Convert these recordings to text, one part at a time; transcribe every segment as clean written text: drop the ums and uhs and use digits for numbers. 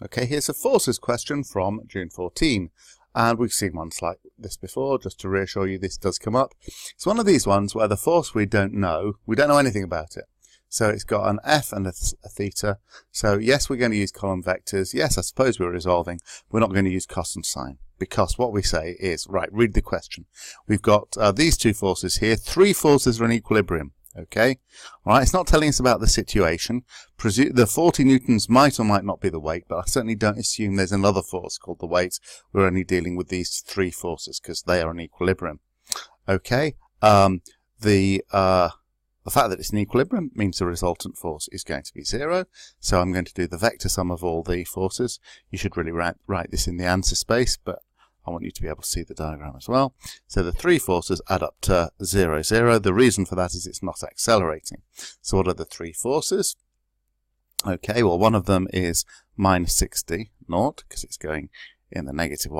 Okay, here's a forces question from Jun14. And we've seen ones like this before, just to reassure you this does come up. It's one of these ones where the force we don't know anything about it. So it's got an F and a theta. So yes, we're going to use column vectors. Yes, I suppose we're resolving. We're not going to use cos and sine. Because what we say is, right, read the question. We've got these two forces here. Three forces are in equilibrium. Okay, all right, it's not telling us about the situation. The 40 newtons might or might not be the weight, but I certainly don't assume there's another force called the weight. We're only dealing with these three forces because they are in equilibrium. Okay, the fact that it's in equilibrium means the resultant force is going to be 0. So I'm going to do the vector sum of all the forces. You should really write this in the answer space, but I want you to be able to see the diagram as well. So the three forces add up to 0, 0. The reason for that is it's not accelerating. So what are the three forces? Okay, well, one of them is minus 60 naught, because it's going in the negative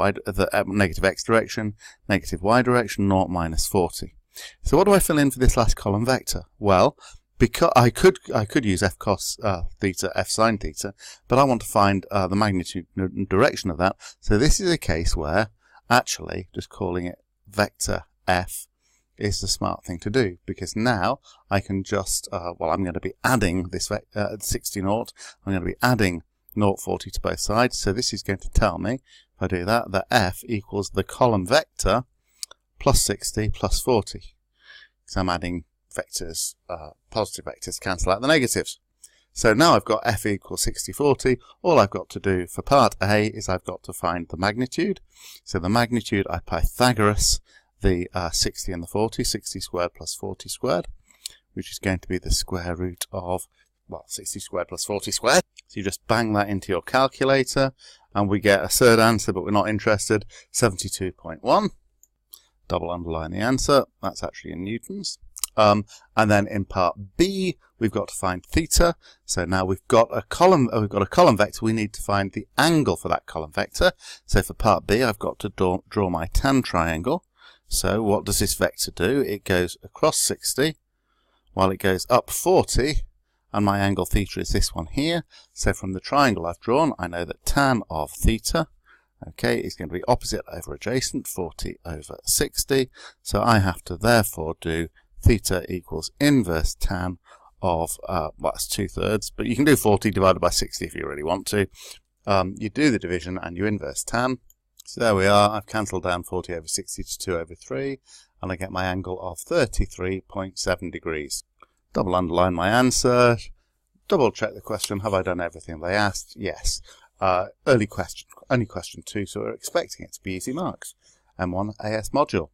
x direction, negative y direction, naught minus 40. So what do I fill in for this last column vector? Well, because I could use f cos theta, f sine theta, but I want to find the magnitude and direction of that. So this is a case where actually just calling it vector f is the smart thing to do, because now I can just, well, I'm going to be adding this 60 naught, I'm going to be adding 0.40 to both sides, so this is going to tell me, if I do that, that f equals the column vector plus 60 plus 40, because I'm adding vectors, positive vectors cancel out the negatives. So now I've got f equals 60, 40. All I've got to do for part A is I've got to find the magnitude. So the magnitude, I Pythagoras the 60 and the 40, 60 squared plus 40 squared, which is going to be the square root of, well, 60 squared plus 40 squared. So you just bang that into your calculator, and we get a third answer, but we're not interested, 72.1. Double underline the answer. That's actually in newtons. And then in part B, we've got to find theta. So now we've got a column vector. We need to find the angle for that column vector. So for part B, I've got to draw my tan triangle. So what does this vector do? It goes across 60, while it goes up 40, and my angle theta is this one here. So from the triangle I've drawn, I know that tan of theta, okay, is going to be opposite over adjacent, 40 over 60. So I have to therefore do theta equals inverse tan of, well, that's 2/3, but you can do 40 divided by 60 if you really want to. You do the division and you inverse tan. So there we are. I've cancelled down 40 over 60 to 2 over 3, and I get my angle of 33.7 degrees. Double underline my answer. Double check the question. Have I done everything they asked? Yes. Only question 2, so we're expecting it to be easy marks. M1 AS module.